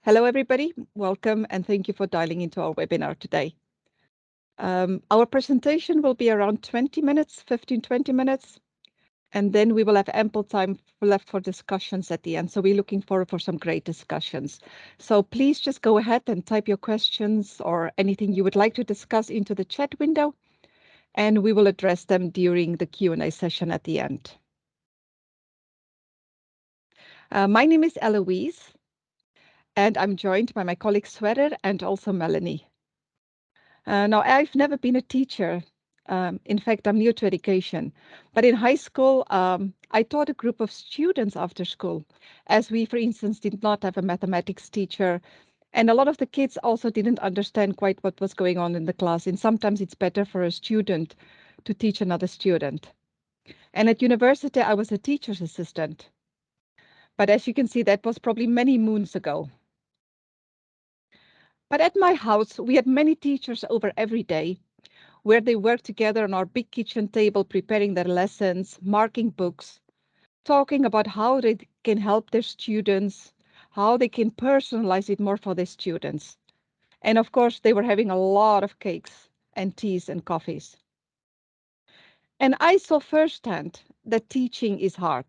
Hello, everybody. Welcome, and thank you for dialing into our webinar today. Our presentation will be around 20 minutes, 20 minutes, and then we will have ample time left for discussions at the end. So we're looking forward for some great discussions. So please just go ahead and type your questions or anything you would like to discuss into the chat window, and we will address them during the Q&A session at the end. My name is Eloise, and I'm joined by my colleague Sweater and also Melanie. Now, I've never been a teacher. In fact, I'm new to education. But in high school, I taught a group of students after school, as we, for instance, did not have a mathematics teacher. And a lot of the kids also didn't understand quite what was going on in the class. And sometimes it's better for a student to teach another student. And at university, I was a teacher's assistant. But as you can see, that was probably many moons ago. But at my house, we had many teachers over every day, where they work together on our big kitchen table, preparing their lessons, marking books, talking about how they can help their students, how they can personalize it more for their students. And of course, they were having a lot of cakes and teas and coffees. And I saw firsthand that teaching is hard.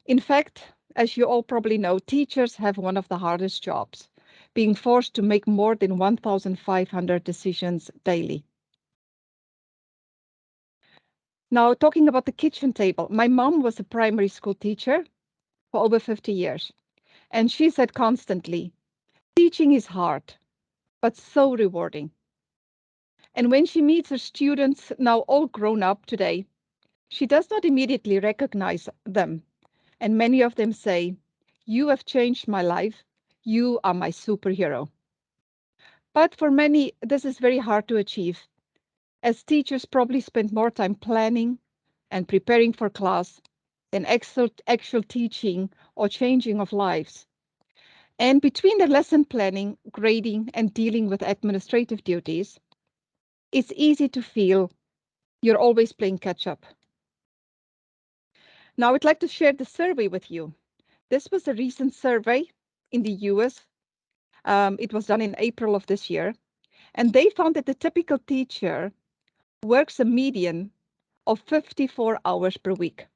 In fact, as you all probably know, teachers have one of the hardest jobs, being forced to make more than 1,500 decisions daily. Now, talking about the kitchen table, my mom was a primary school teacher for over 50 years, and she said constantly, teaching is hard, but so rewarding. And when she meets her students, now all grown up today, she does not immediately recognize them. And many of them say, you have changed my life. You are my superhero. But for many, this is very hard to achieve, as teachers probably spend more time planning and preparing for class than actual teaching or changing of lives. And between the lesson planning, grading, and dealing with administrative duties, it's easy to feel you're always playing catch up. Now, I'd like to share the survey with you. This was a recent survey in the US. It was done in April of this year. And they found that the typical teacher works a median of 54 hours per week.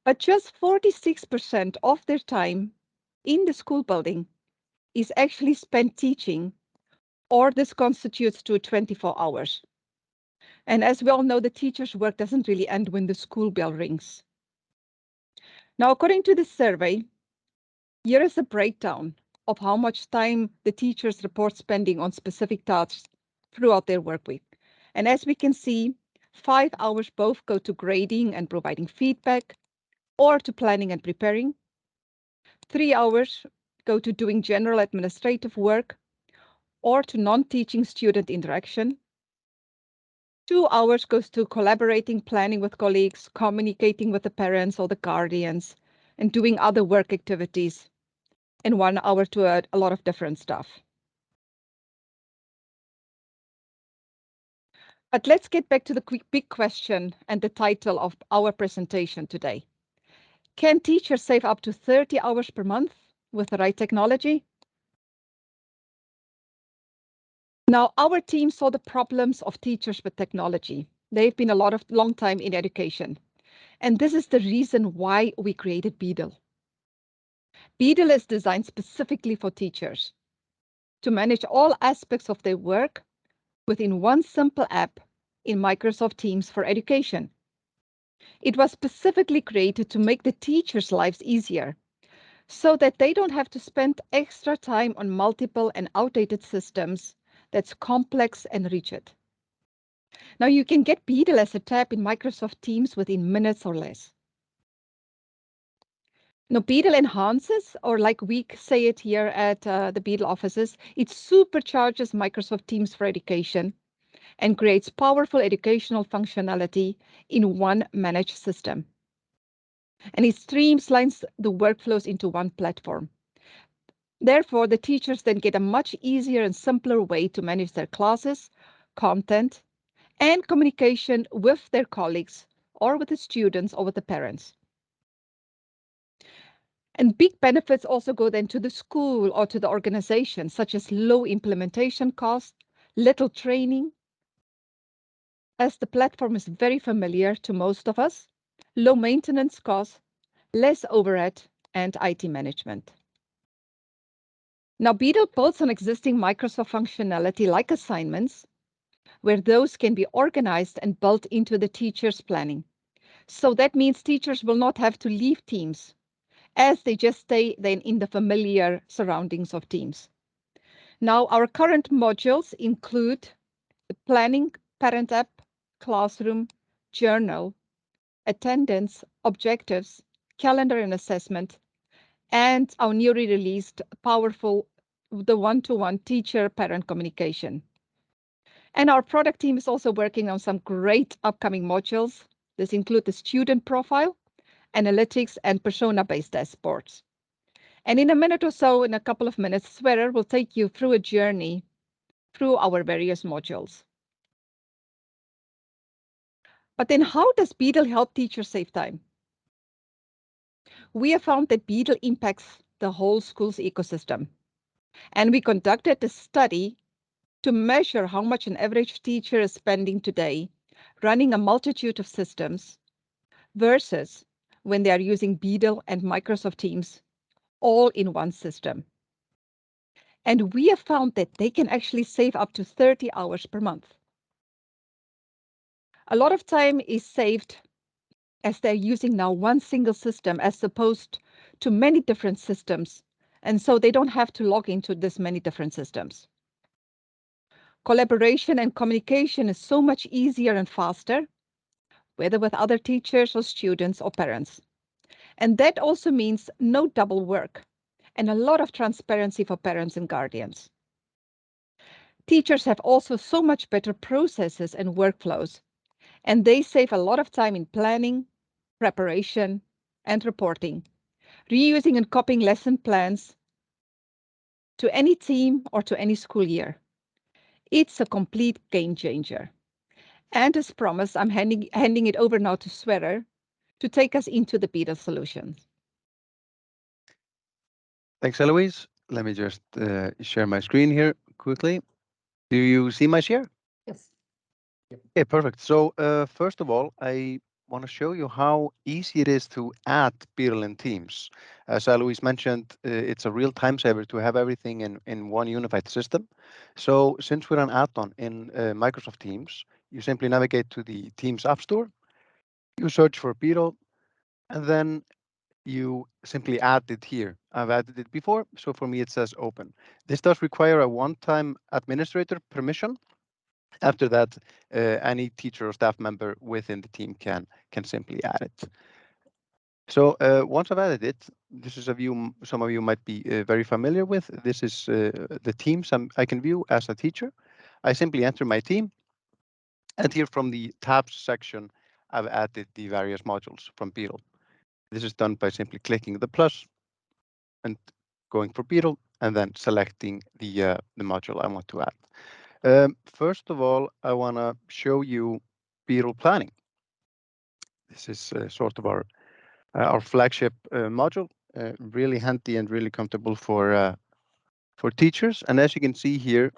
But just 46% of their time in the school building is actually spent teaching, or this constitutes to 24 hours. And as we all know, the teacher's work doesn't really end when the school bell rings. Now, according to the survey, here is a breakdown of how much time the teachers report spending on specific tasks throughout their work week. And as we can see, 5 hours both go to grading and providing feedback, or to planning and preparing. 3 hours go to doing general administrative work, or to non-teaching student interaction. 2 hours goes to collaborating, planning with colleagues, communicating with the parents or the guardians, and doing other work activities. And 1 hour to a lot of different stuff. But let's get back to the big question and the title of our presentation today. Can teachers save up to 30 hours per month with the right technology? Now, our team saw the problems of teachers with technology. They've been a long time in education. And this is the reason why we created Beedle. Beedle is designed specifically for teachers to manage all aspects of their work within one simple app in Microsoft Teams for education. It was specifically created to make the teachers' lives easier so that they don't have to spend extra time on multiple and outdated systems that's complex and rigid. Now you can get Beedle as a tab in Microsoft Teams within minutes or less. Now Beedle enhances, or like we say it here at the Beedle offices, it supercharges Microsoft Teams for education and creates powerful educational functionality in one managed system. And it streamlines the workflows into one platform. Therefore, the teachers then get a much easier and simpler way to manage their classes, content, and communication with their colleagues or with the students or with the parents. And big benefits also go then to the school or to the organization, such as low implementation costs, little training, as the platform is very familiar to most of us, low maintenance costs, less overhead, and IT management. Now, Beetle builds on existing Microsoft functionality like assignments, where those can be organized and built into the teacher's planning. So that means teachers will not have to leave Teams, as they just stay then in the familiar surroundings of Teams. Now, our current modules include the planning, parent app, classroom, journal, attendance, objectives, calendar and assessment, and our newly released powerful the one-to-one teacher-parent communication. And our product team is also working on some great upcoming modules. This include the student profile, analytics, and persona-based dashboards. And in a minute or so, in a couple of minutes, Swearer will take you through a journey through our various modules. But then how does Beetle help teachers save time? We have found that Beetle impacts the whole school's ecosystem. And we conducted a study to measure how much an average teacher is spending today running a multitude of systems versus when they are using Beetle and Microsoft Teams all in one system. And we have found that they can actually save up to 30 hours per month. A lot of time is saved as they're using now one single system as opposed to many different systems. And so they don't have to log into this many different systems. Collaboration and communication is so much easier and faster, whether with other teachers or students or parents. And that also means no double work and a lot of transparency for parents and guardians. Teachers have also so much better processes and workflows, and they save a lot of time in planning, preparation, and reporting, reusing and copying lesson plans to any team or to any school year. It's a complete game changer. And as promised, I'm handing it over now to Swearer to take us into the Beetle solutions. Thanks, Eloise. Let me just share my screen here quickly. Do you see my share? Yes. Yep. Okay, perfect. So first of all, I want to show you how easy it is to add Beetle in Teams. As Eloise mentioned, it's a real time saver to have everything in one unified system. So since we're an add-on in Microsoft Teams, you simply navigate to the Teams App Store, you search for Beetle, and then you simply add it here. I've added it before, so for me it says open. This does require a one-time administrator permission. After that, any teacher or staff member within the team can simply add it. So once I've added it, this is a view some of you might be very familiar with. This is the teams I can view as a teacher. I simply enter my team, and here from the tabs section, I've added the various modules from Beetle. This is done by simply clicking the plus and going for Beetle, and then selecting the module I want to add. First of all, I want to show you Beetle Planning. This is sort of our flagship module, really handy and really comfortable for teachers. And as you can see here,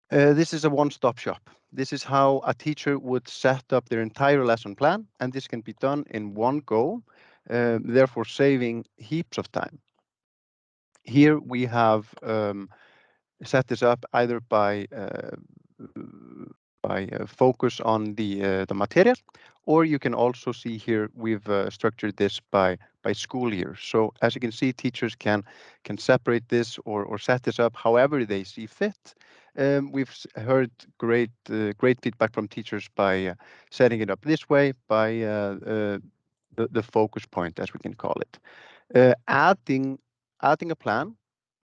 this is a one-stop shop. This is how a teacher would set up their entire lesson plan, and this can be done in one go, therefore saving heaps of time. Here we have set this up either by focus on the material, or you can also see here we've structured this by school year. So as you can see, teachers can separate this or set this up however they see fit. We've heard great feedback from teachers by setting it up this way by the focus point, as we can call it. Adding a plan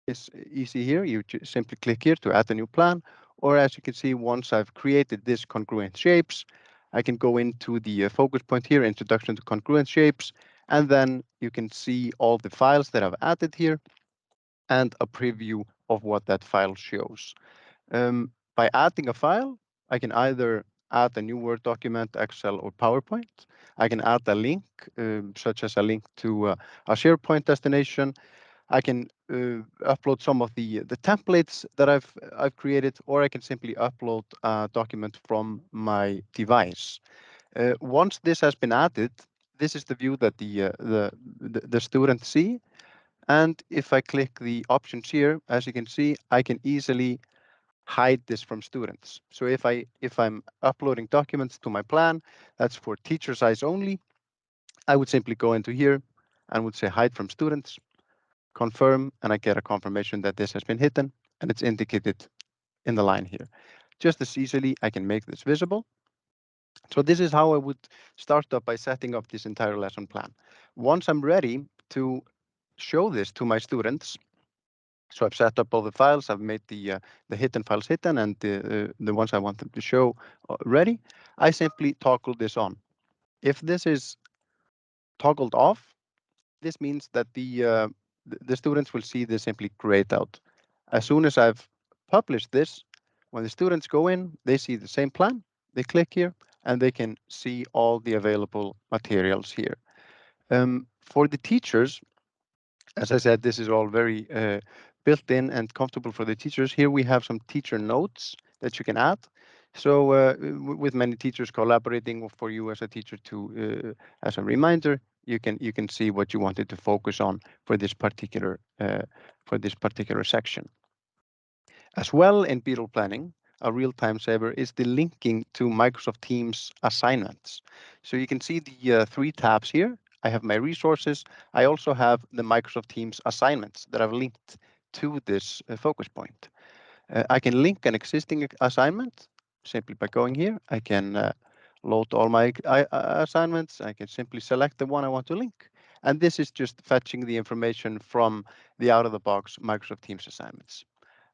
is easy here. You simply click here to add a new plan, or as you can see, once I've created this congruent shapes, I can go into the focus point here, introduction to congruent shapes, and then you can see all the files that I've added here and a preview of what that file shows. By adding a file, I can either add a new Word document, Excel, or PowerPoint. I can add a link, such as a link to a SharePoint destination. I can upload some of the templates that I've created, or I can simply upload a document from my device. Once this has been added, this is the view that the students see. And if I click the options here, as you can see, I can easily hide this from students. So if I'm uploading documents to my plan, that's for teacher's eyes only, I would simply go into here and would say hide from students, confirm, and I get a confirmation that this has been hidden, and it's indicated in the line here. Just as easily, I can make this visible. So this is how I would start up by setting up this entire lesson plan. Once I'm ready to show this to my students, so I've set up all the files, I've made the hidden files hidden, and the ones I want them to show ready, I simply toggle this on. If this is toggled off, this means that the students will see this simply grayed out. As soon as I've published this, when the students go in, they see the same plan, they click here, and they can see all the available materials here. For the teachers, as I said, this is all very built in and comfortable for the teachers. Here we have some teacher notes that you can add. So with many teachers collaborating for you as a teacher to as a reminder, you can see what you wanted to focus on for this particular section. As well, in Beetle planning, a real time saver is the linking to Microsoft Teams assignments. So you can see the three tabs here. I have my resources. I also have the Microsoft Teams assignments that I've linked to this focus point. I can link an existing assignment simply by going here. I can load all my assignments. I can simply select the one I want to link. And this is just fetching the information from the out-of-the-box Microsoft Teams assignments.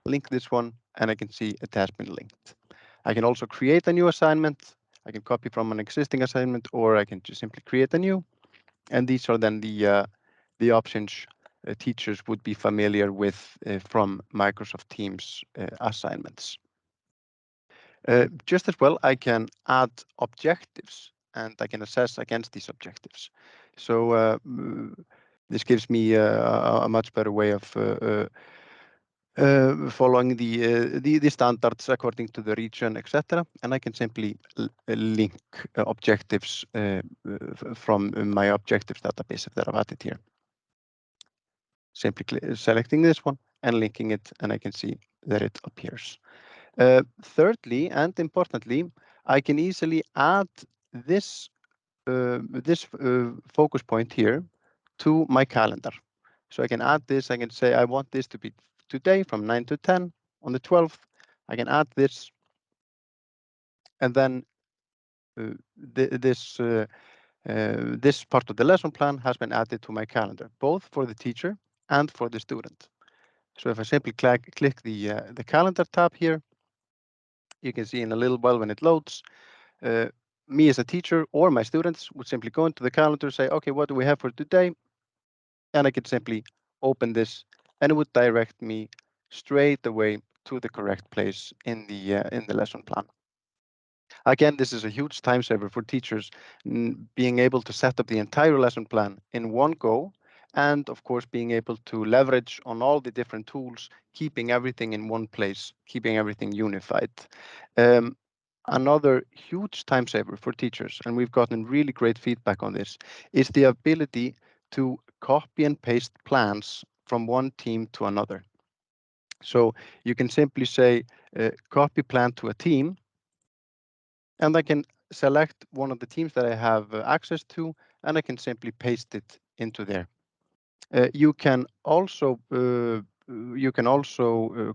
Link this one, and I can see it has been linked. I can also create a new assignment. I can copy from an existing assignment, or I can just simply create a new. And these are then the options teachers would be familiar with from Microsoft Teams assignments. Just as well, I can add objectives, and I can assess against these objectives. So this gives me a much better way of following the standards according to the region, etc. And I can simply link objectives from my objectives database that I've added here. Simply selecting this one and linking it, and I can see that it appears. Thirdly, and importantly, I can easily add this focus point here to my calendar. So I can add this. I can say I want this to be today from 9 to 10 on the 12th. I can add this, and then this part of the lesson plan has been added to my calendar, both for the teacher and for the student. So if I simply click the calendar tab here, you can see in a little while when it loads, me as a teacher or my students would simply go into the calendar, say, okay, what do we have for today? And I could simply open this, and it would direct me straight away to the correct place in the lesson plan. Again, this is a huge time saver for teachers, being able to set up the entire lesson plan in one go, and of course being able to leverage on all the different tools, keeping everything in one place, keeping everything unified. Another huge time saver for teachers, and we've gotten really great feedback on this, is the ability to copy and paste plans from one team to another. So you can simply say copy plan to a team, and I can select one of the teams that I have access to, and I can simply paste it into there. You can also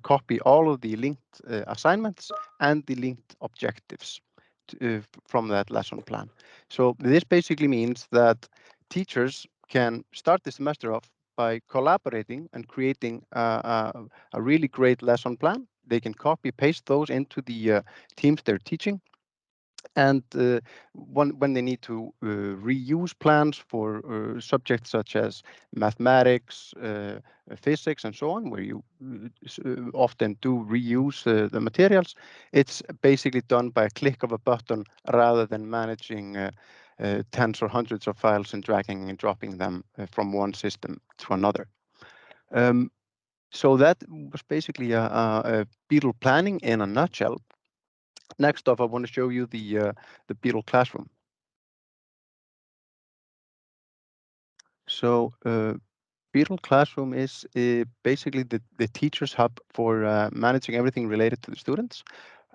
copy all of the linked assignments and the linked objectives from that lesson plan. So this basically means that teachers can start the semester off by collaborating and creating a really great lesson plan. They can copy paste those into the teams they're teaching, And when they need to reuse plans for subjects such as mathematics, physics, and so on, where you often do reuse the materials, it's basically done by a click of a button rather than managing tens or hundreds of files and dragging and dropping them from one system to another. So that was basically a Beetle planning in a nutshell. Next off, I want to show you the Beetle Classroom. So Beetle Classroom is basically the teacher's hub for managing everything related to the students.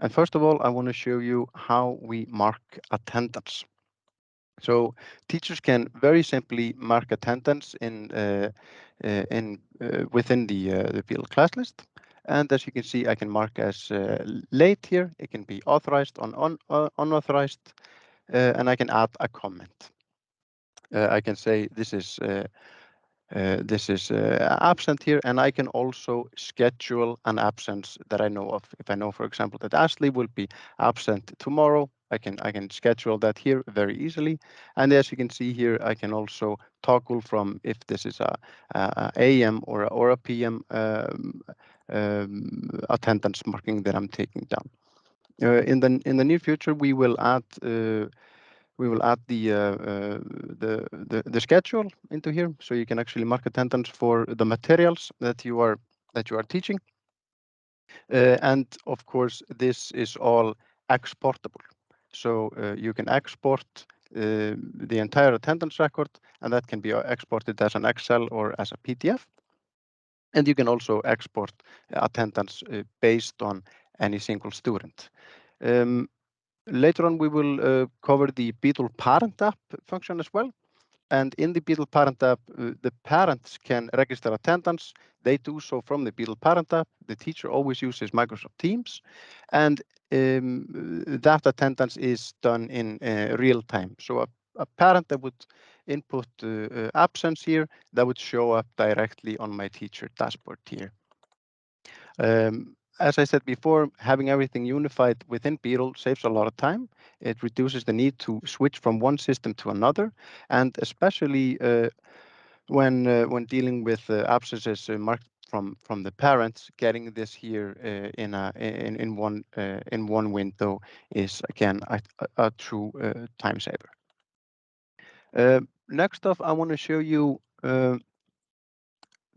And first of all, I want to show you how we mark attendance. So teachers can very simply mark attendance within the Beetle class list. And as you can see, I can mark as late here. It can be authorized or unauthorized, and I can add a comment. I can say this is absent here, and I can also schedule an absence that I know of. If I know, for example, that Ashley will be absent tomorrow, I can schedule that here very easily. And as you can see here, I can also toggle from if this is a AM or a PM attendance marking that I'm taking down. In the near future, we will add the schedule into here, so you can actually mark attendance for the materials that you are teaching. And of course, this is all exportable. So you can export the entire attendance record, and that can be exported as an Excel or as a PDF. And you can also export attendance based on any single student. Later on, we will cover the Beetle Parent app function as well. And in the Beetle Parent app, the parents can register attendance. They do so from the Beetle Parent app. The teacher always uses Microsoft Teams. And that attendance is done in real time. So a parent that would input absence here, that would show up directly on my teacher dashboard here. As I said before, having everything unified within Beetle saves a lot of time. It reduces the need to switch from one system to another, and especially when dealing with absences marked from the parents, getting this here in one window is again a true time saver. Next off, I want to show you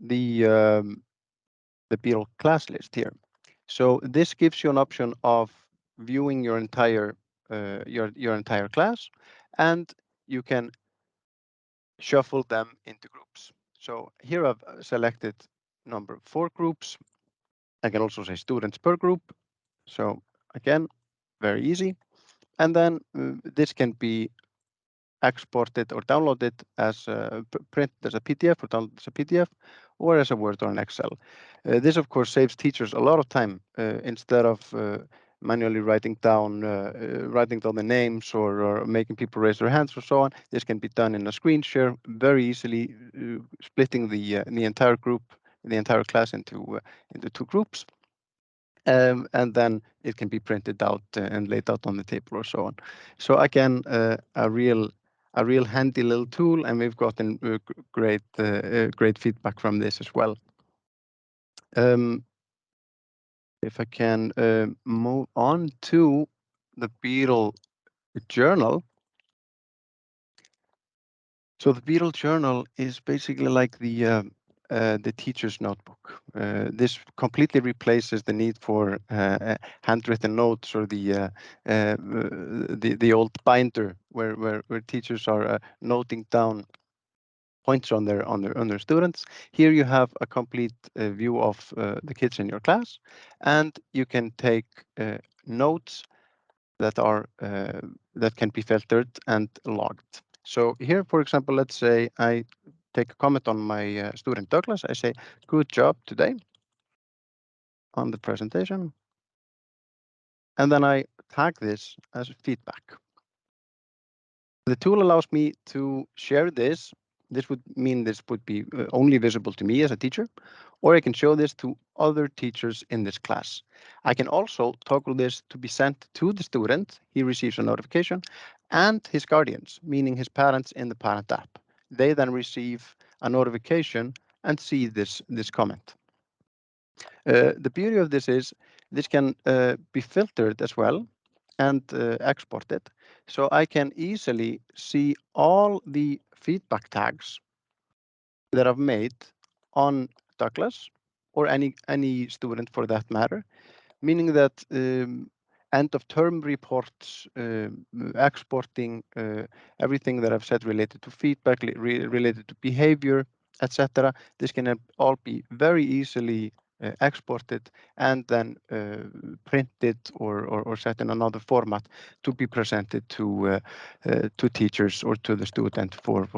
the Beetle class list here. So this gives you an option of viewing your entire class, and you can shuffle them into groups. So here I've selected number 4 groups. I can also say students per group. So again, very easy. And then this can be exported or downloaded as printed as a PDF or downloaded as a PDF or as a Word or an Excel. This, of course, saves teachers a lot of time instead of manually writing down the names or making people raise their hands or so on. This can be done in a screen share very easily, splitting the entire group, the entire class into 2 groups. And then it can be printed out and laid out on the table or so on. So again, a real handy little tool, and we've gotten great feedback from this as well. If I can move on to the Beetle Journal. So the Beetle Journal is basically like the teacher's notebook. This completely replaces the need for handwritten notes or the old binder where teachers are noting down points on their students. Here you have a complete view of the kids in your class, and you can take notes that can be filtered and logged. So here, for example, let's say I take a comment on my student Douglas. I say, "Good job today" on the presentation, and then I tag this as feedback. The tool allows me to share this This would mean this would be only visible to me as a teacher, or I can show this to other teachers in this class. I can also toggle this to be sent to the student. He receives a notification, and his guardians, meaning his parents in the parent app. They then receive a notification and see this comment. The beauty of this is this can be filtered as well and exported. So I can easily see all the feedback tags that I've made on Douglas or any student for that matter, meaning that end of term reports, exporting everything that I've said related to feedback, related to behavior, etc. This can all be very easily exported and then printed or set in another format to be presented to teachers or to the student for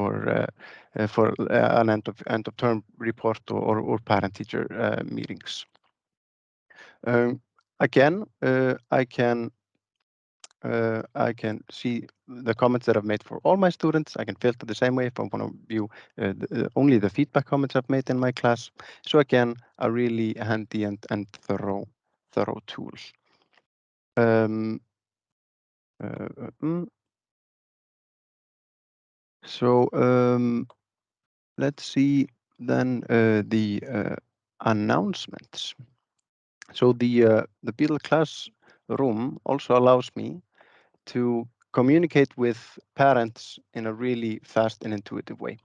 an end of term report or parent teacher meetings. Again, I can see the comments that I've made for all my students. I can filter the same way if I want to view only the feedback comments I've made in my class. So again, a really handy and thorough tool. Let's see then the announcements. So the Beetle Classroom also allows me to communicate with parents in a really fast and intuitive way.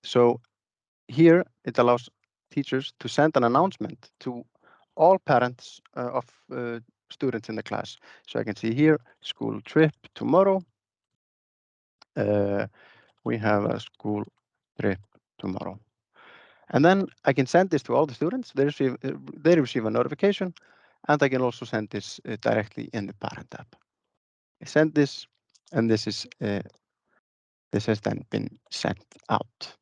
So here it allows teachers to send an announcement to all parents of students in the class. So I can see here, school trip tomorrow. We have a school trip tomorrow. And then I can send this to all the students. They receive a notification, and I can also send this directly in the parent app. I send this, and this has then been sent out.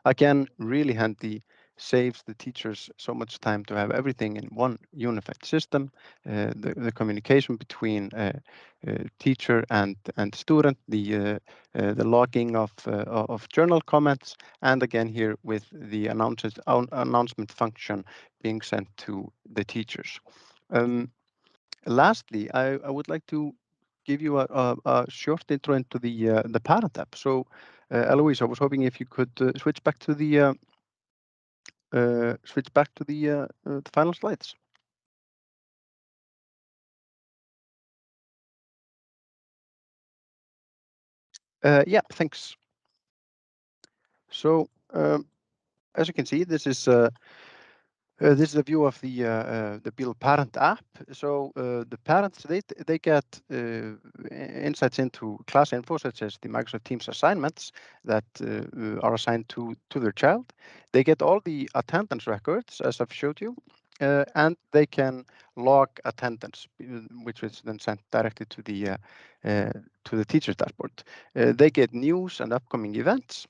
Again, really handy, saves the teachers so much time to have everything in one unified system. The communication between teacher and student, the logging of journal comments, and again here with the announcement function being sent to the teachers. Lastly, I would like to give you a short intro into the parent app. So, Eloise, I was hoping if you could switch back to the final slides. Yeah, thanks. So, as you can see, this is a view of the Beetle parent app. So the parents they get insights into class info such as the Microsoft Teams assignments that are assigned to their child. They get all the attendance records as I've showed you, and they can log attendance, which is then sent directly to the teacher's dashboard. They get news and upcoming events.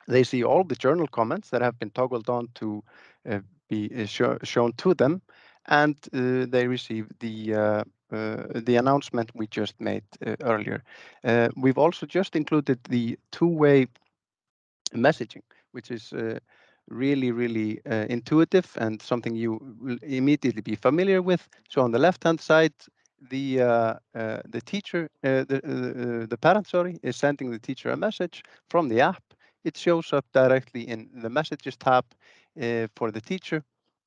They see all the journal comments that have been toggled on to be shown to them, and they receive the announcement we just made earlier. We've also just included the two-way messaging, which is really intuitive and something you will immediately be familiar with. So on the left-hand side, the teacher, the parent, sorry, is sending the teacher a message from the app. It shows up directly in the messages tab for the teacher,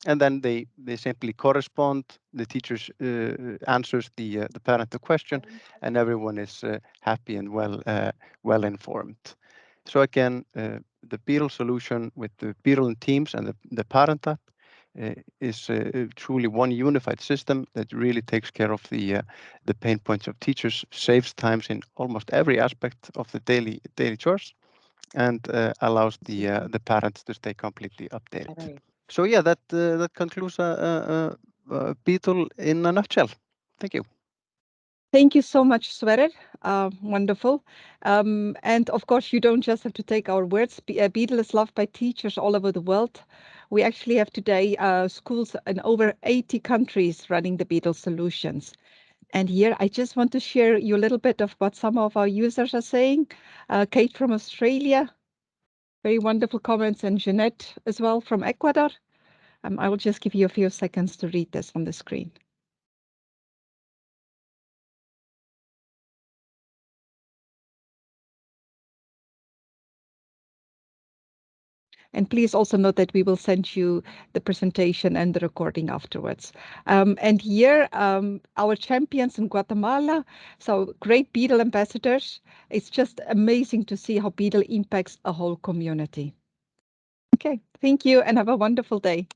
and then they simply correspond. The teacher answers the parent the question, and everyone is happy and well informed. So again, the Beetle solution with the Beetle and Teams and the parent app is truly one unified system that really takes care of the pain points of teachers, saves times in almost every aspect of the daily chores, and allows the parents to stay completely updated. So yeah, that concludes Beetle in a nutshell. Thank you. Thank you so much, Sverre. Wonderful. And of course, you don't just have to take our words. Beetle is loved by teachers all over the world. We actually have today schools in over 80 countries running the Beetle solutions. And here I just want to share you a little bit of what some of our users are saying. Kate from Australia, very wonderful comments, and Jeanette as well from Ecuador. I will just give you a few seconds to read this on the screen. And please also note that we will send you the presentation and the recording afterwards. And here, our champions in Guatemala, so great Beetle ambassadors. It's just amazing to see how Beetle impacts a whole community. Okay, thank you and have a wonderful day.